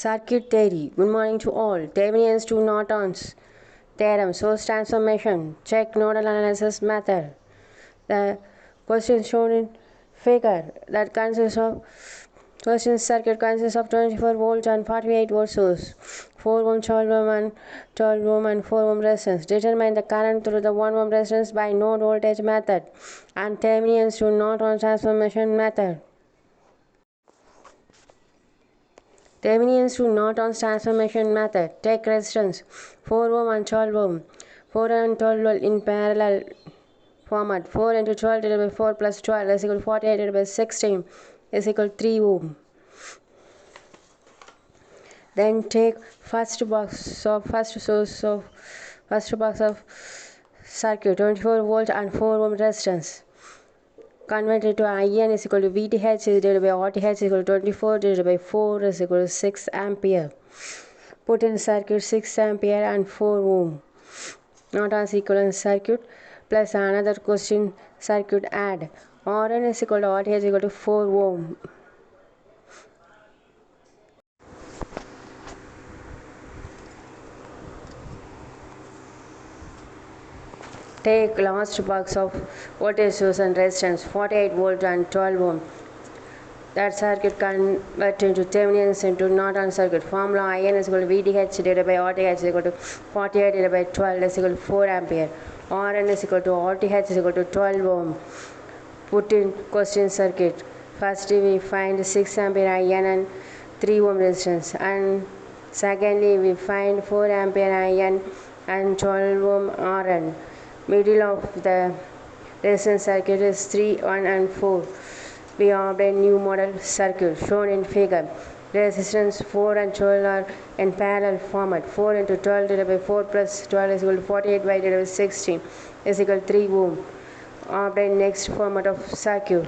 Circuit theory. Good morning to all. Thevenin's to Norton's theorem. Source transformation. Check nodal analysis method. The question shown in figure that consists of question circuit consists of 24 volts and 48 volt source, 4 ohm, 12 ohm and 12 ohm and 4 ohm resistance. Determine the current through the 1 ohm resistance by node voltage method and Thevenin's to Norton transformation method. Thevenin's to Norton's transformation method. Take resistance 4 ohm and 12 ohm. 4 and 12 ohm in parallel format. 4 into 12 divided by 4 plus 12 is equal to 48 divided by 16 is equal to 3 ohm. Then take first box of circuit 24 volt and 4 ohm resistance. Convert it to IN is equal to VTH divided by RTH is equal to 24 divided by 4 is equal to 6 ampere. Put in circuit 6 ampere and 4 ohm. Norton's equivalent circuit plus another question circuit add. RN is equal to RTH is equal to 4 ohm. Take last box of voltage source and resistance 48 volt and 12 ohm. That circuit convert into Thevenin's into Norton circuit. Formula IN is equal to VTH divided by RTH is equal to 48 divided by 12 is equal to 4 ampere. RN is equal to RTH is equal to 12 ohm. Put in question circuit. First we find 6 ampere IN and 3 ohm resistance, and secondly we find 4 ampere IN and 12 ohm RN. Middle of the resistance circuit is 3, 1 and 4. We obtain new model circuit shown in figure. Resistance 4 and 12 are in parallel format. 4 into 12 divided by 4 plus 12 is equal to 48 by divided by 16 is equal to 3 ohm. Obtain next format of circuit.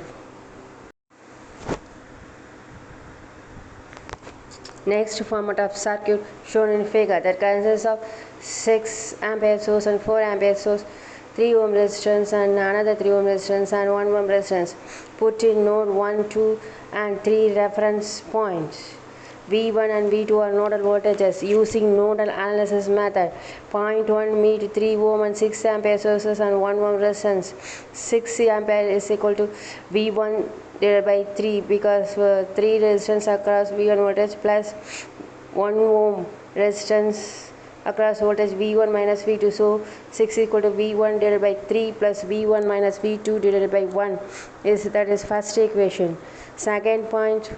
Next format of circuit shown in figure that consists of 6 ampere source and 4 ampere source, 3 ohm resistance and another 3 ohm resistance and 1 ohm resistance. Put in node 1, 2 and 3 reference points. V1 and V2 are nodal voltages using nodal analysis method. Point 1 meet 3 ohm and 6 ampere sources and 1 ohm resistance. 6 ampere is equal to V1 divided by 3 because 3 resistance across V1 voltage plus 1 ohm resistance across voltage V1 minus V2. So 6 equal to V1 divided by 3 plus V1 minus V2 divided by 1 that is first equation. Second point,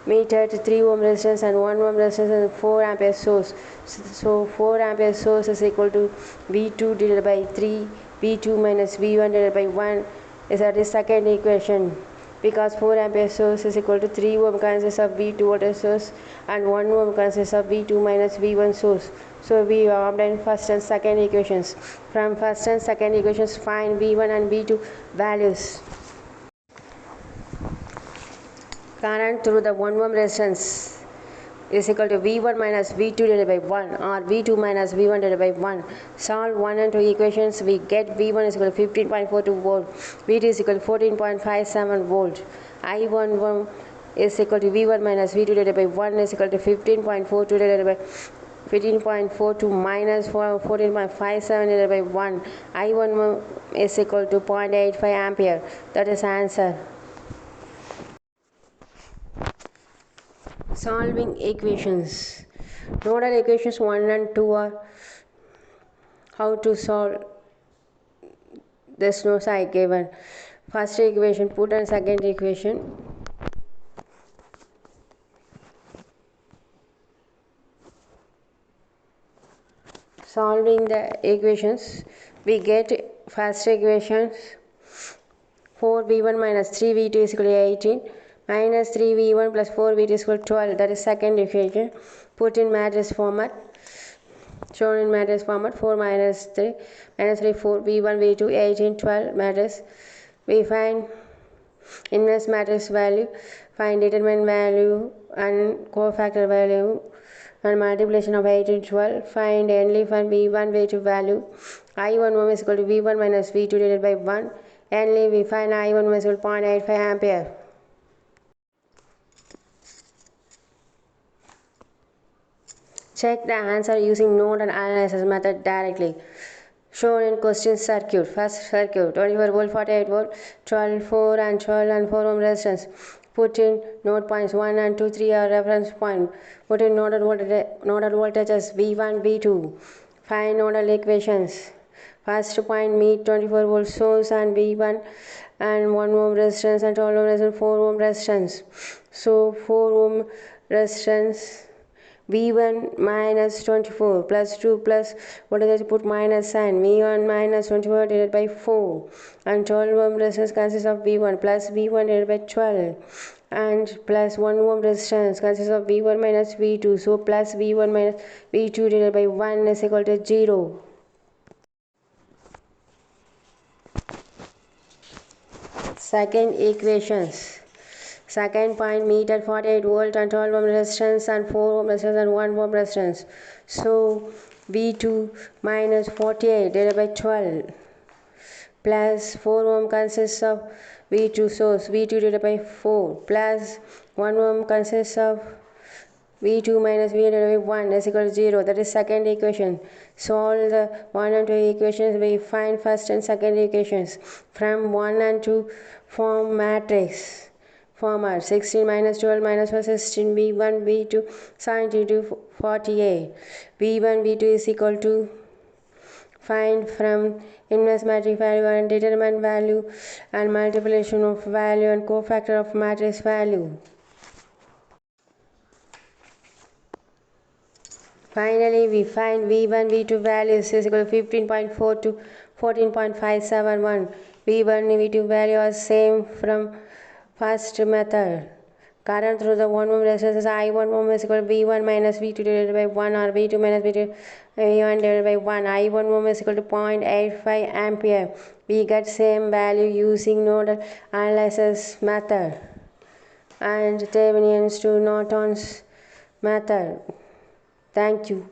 meet at 3 ohm resistance and 1 ohm resistance and 4 ampere source. So 4 ampere source is equal to V2 divided by 3 V2 minus V1 divided by 1 is that is second equation. Because 4 ampere source is equal to 3 ohm consists of V2 voltage source and 1 ohm consists of V2 minus V1 source. So we obtain first and second equations. From first and second equations find V1 and V2 values. Current through the 1 ohm resistance is equal to V1 minus V2 divided by 1 or V2 minus V1 divided by 1. Solve 1 and 2 equations. We get V1 is equal to 15.42 volt, V2 is equal to 14.57 volt. I1 is equal to V1 minus V2 divided by 1 is equal to 15.42 divided by 15.42 minus 14.57 divided by 1. I1 is equal to 0.85 ampere. That is answer. Solving equations. Nodal equations 1 and 2 are how to solve. This notes I given. First equation put and second equation. Solving the equations, we get first equations 4v1 minus 3v2 is equal to 18 minus 3v1 plus 4v2 is equal to 12. That is second equation. Put in matrix format. Shown in matrix format 4 minus 3 minus 3 4 v1 v2 18 12 matrix. We find inverse matrix value, find determinant value and cofactor value and multiplication of 18 12. Find only for v1 v2 value. I1 is equal to v1 minus v2 divided by 1. Only we find I1 is equal to 0.85 ampere. Check the answer using node analysis method directly. Shown in question circuit. First circuit 24 volt, 48 volt, 12, 4 and 12 and 4 ohm resistance. Put in node points 1 and 2, 3 are reference point. Put in nodal voltages V1, V2. Find nodal equations. First point meet 24 volt source and V1 and 1 ohm resistance and 12 ohm resistance, 4 ohm resistance. So 4 ohm resistance V1 minus 24 plus 2 plus what is it, put minus sign, V1 minus 24 divided by 4 and 12 ohm resistance consists of V1 plus V1 divided by 12 and plus 1 ohm resistance consists of V1 minus V2, so plus V1 minus V2 divided by 1 is equal to 0. Second equations. Second point meter 48 volt and 12 ohm resistance and 4 ohm resistance and 1 ohm resistance. So V2 minus 48 divided by 12 plus 4 ohm consists of V2 source V2 divided by 4 plus 1 ohm consists of V2 minus V divided by 1 is equal to 0. That is second equation. Solve the 1 and 2 equations. We find first and second equations. From 1 and 2 form matrix. Format 16 minus 12 minus 1 16 V1 V2 sin 2 48. V1 V2 is equal to, find from inverse matrix value and determine value and multiplication of value and cofactor of matrix value. Finally, we find V1 V2 values is equal to 15.4 to 14.571. V1 V2 value are same from first method. Current through the 1 ohm resistance is I1 ohm is equal to V1 minus V2 divided by 1 or V2 minus V2 V1 divided by 1. I1 ohm is equal to 0.85 ampere. We get same value using nodal analysis method and Thevenin's to Norton's method. Thank you.